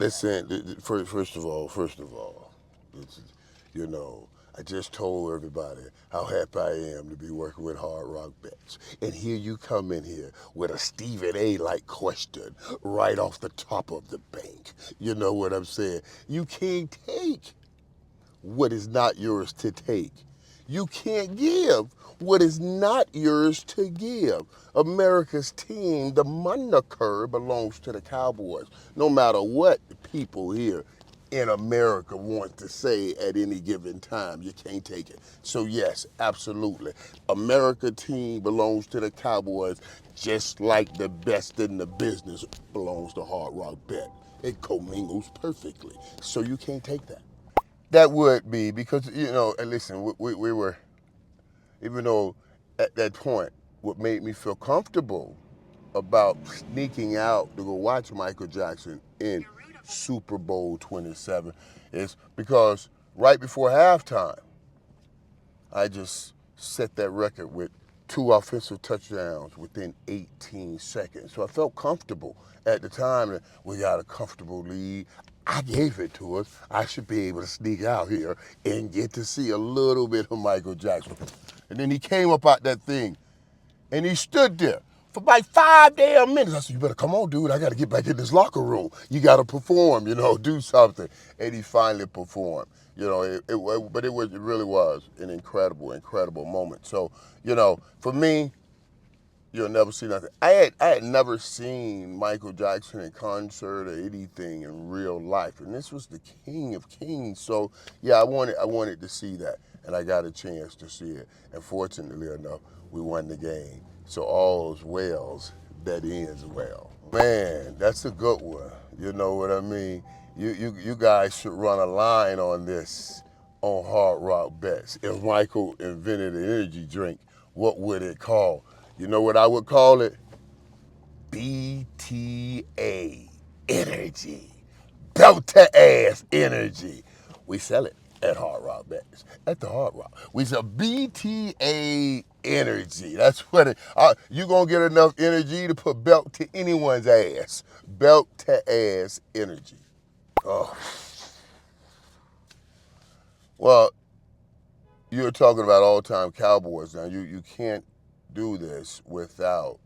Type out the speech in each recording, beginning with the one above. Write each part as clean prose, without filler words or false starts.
Listen, first of all, it's, you know, I just told everybody how happy I am to be working with Hard Rock Bets. And here you come in here with a Stephen A-like question right off the top of the bank. You know what I'm saying? You can't take what is not yours to take. You can't give what is not yours to give. America's team, the moniker belongs to the Cowboys. No matter what people here in America want to say at any given time, you can't take it. So yes, absolutely. America team belongs to the Cowboys, just like the best in the business belongs to Hard Rock Bet. It commingles perfectly. So you can't take that. That would be because, and listen, we were, even though at that point, what made me feel comfortable about sneaking out to go watch Michael Jackson in Super Bowl 27 is because right before halftime, I just set that record with two offensive touchdowns within 18 seconds. So I felt comfortable at the time that we got a comfortable lead. I gave it to us. I should be able to sneak out here and get to see a little bit of Michael Jackson. And then he came up out that thing and he stood there for like 5 damn minutes. I said, you better come on, dude. I got to get back in this locker room. You got to perform, do something. And he finally performed. It really was an incredible moment. So, for me, you'll never see nothing. I had never seen Michael Jackson in concert or anything in real life, and this was the King of Kings. So yeah, I wanted to see that, and I got a chance to see it. And fortunately enough, we won the game. So all's wells that ends well. Man, that's a good one. You know what I mean? You guys should run a line on this on Hard Rock Bets. If Michael invented an energy drink, what would it call? You know what I would call it? BTA Energy. Belt to ass energy. We sell it at Hard Rock Bets. At the Hard Rock. We sell BTA Energy. That's what it you gonna get enough energy to put belt to anyone's ass. Belt to ass energy. Oh. Well, you're talking about all-time Cowboys now. You can't do this without.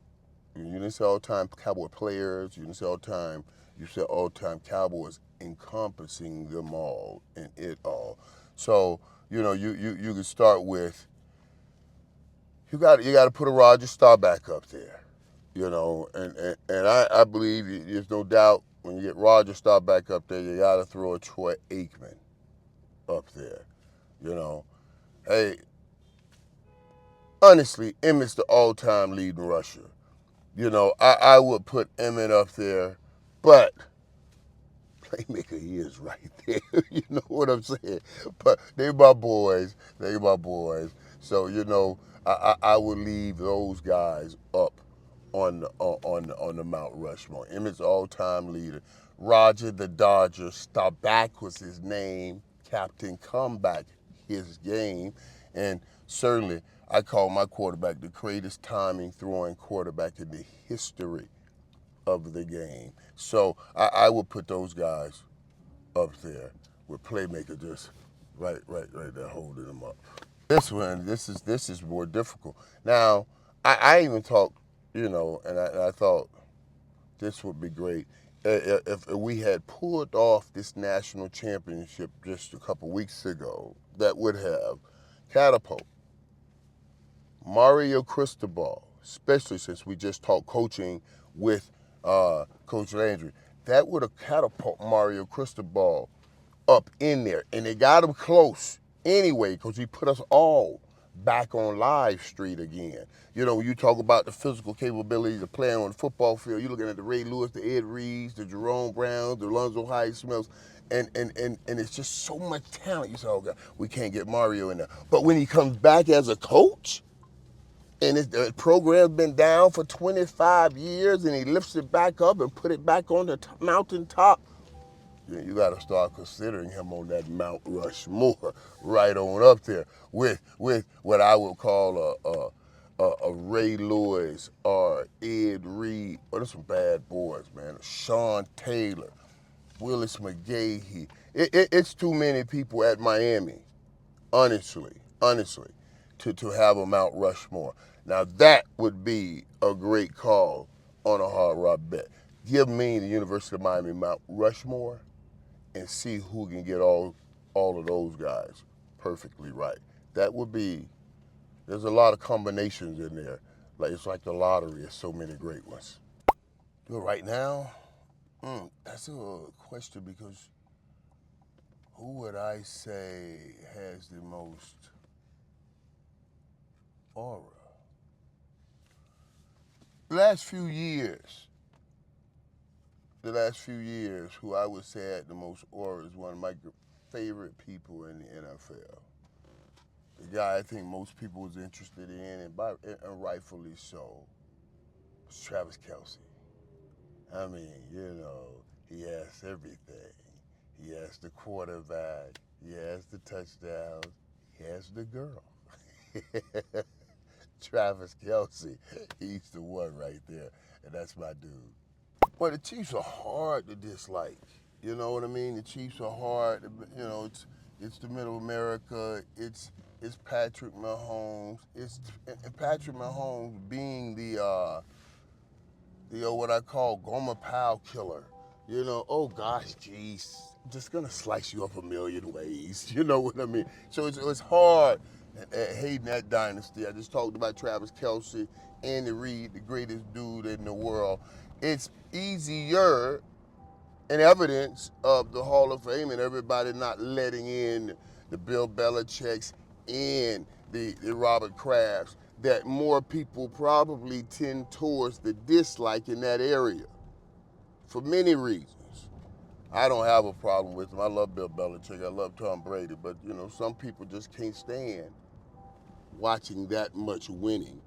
You didn't say all-time Cowboy players. You didn't say all-time. You said all-time Cowboys, encompassing them all and it all. So you can start with. You got to put a Roger Staubach up there. And I believe there's no doubt when you get Roger Staubach up there, you got to throw a Troy Aikman up there. Hey, honestly, Emmett's the all-time leading rusher. I would put Emmett up there, but playmaker he is right there. You know what I'm saying? But they my boys. They my boys. So I would leave those guys up on the Mount Rushmore. Emmett's all-time leader. Roger the Dodger. Staubach was his name. Captain Comeback his game, and certainly I call my quarterback the greatest timing throwing quarterback in the history of the game. So I would put those guys up there with playmaker just right there holding them up. This is more difficult. Now I even talked, and I thought this would be great if we had pulled off this national championship just a couple weeks ago. That would have catapulted Mario Cristobal, especially since we just talked coaching with Coach Landry. That would have catapulted Mario Cristobal up in there. And they got him close anyway because he put us all back on live street again. When you talk about the physical capabilities of playing on the football field, you're looking at the Ray Lewis, the Ed Reeds, the Jerome Browns, the Alonzo Highsmells, and it's just so much talent. You say, oh God, we can't get Mario in there. But when he comes back as a coach, and the program's been down for 25 years, and he lifts it back up and put it back on the mountaintop, you got to start considering him on that Mount Rushmore right on up there with what I would call a Ray Lewis or Ed Reed. Well, there's some bad boys, man. Sean Taylor. Willis McGahee. It's too many people at Miami, honestly, to have a Mount Rushmore. Now that would be a great call on a hard rock bet. Give me the University of Miami Mount Rushmore and see who can get all of those guys perfectly right. That would be. There's a lot of combinations in there. Like it's like the lottery. There's so many great ones. Do it right now. That's a question because who would I say has the most aura? The last few years, who I would say had the most aura is one of my favorite people in the NFL. The guy I think most people was interested in, and rightfully so, was Travis Kelce. I mean, he has everything. He has the quarterback. He has the touchdowns. He has the girl. Travis Kelce, he's the one right there, and that's my dude. Well, the Chiefs are hard to dislike. You know what I mean? The Chiefs are hard. It's the middle of America. It's Patrick Mahomes. And Patrick Mahomes being the what I call Gomer Pyle killer. Oh gosh, geez, I'm just gonna slice you up a million ways. You know what I mean? So it's hard hating that dynasty. I just talked about Travis Kelce, Andy Reid, the greatest dude in the world. It's easier and evidence of the Hall of Fame and everybody not letting in the Bill Belichick's and the Robert Krafts that more people probably tend towards the dislike in that area for many reasons. I don't have a problem with him. I love Bill Belichick. I love Tom Brady. But, some people just can't stand watching that much winning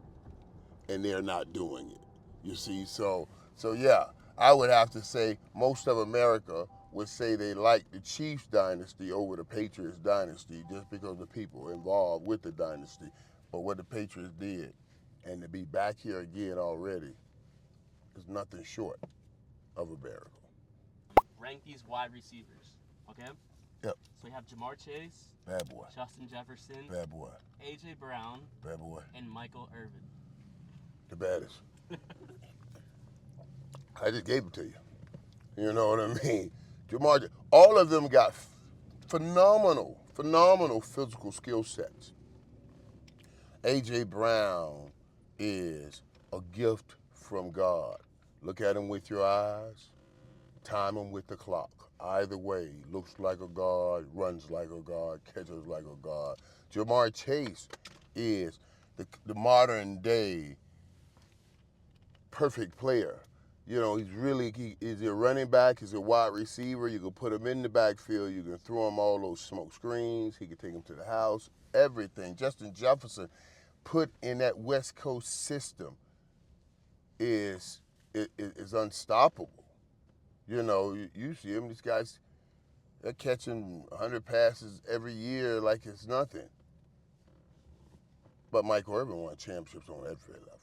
and they're not doing it. You see, so yeah, I would have to say most of America would say they like the Chiefs dynasty over the Patriots dynasty just because of the people involved with the dynasty. But what the Patriots did, and to be back here again already, is nothing short of a miracle. Rank these wide receivers, okay? Yep. So we have Jamar Chase, Bad boy. Justin Jefferson, Bad boy. A.J. Brown, Bad boy. and Michael Irvin. The baddest. I just gave it to you. You know what I mean? Jamar, all of them got phenomenal physical skill sets. A.J. Brown is a gift from God. Look at him with your eyes, time him with the clock. Either way, looks like a god, runs like a god, catches like a god. Jamar Chase is the modern day perfect player. He's a running back, he's a wide receiver. You can put him in the backfield, you can throw him all those smoke screens, he can take him to the house, everything. Justin Jefferson, put in that West Coast system, is unstoppable. You see him, these guys, they're catching 100 passes every year like it's nothing. But Michael Irvin won championships on every level.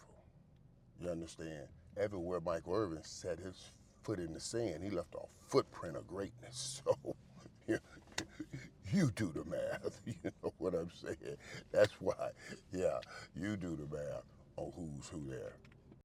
You understand? Everywhere Michael Irvin set his foot in the sand, he left a footprint of greatness. So you do the math. You know what I'm saying? That's why, yeah, you do the math on who's who there.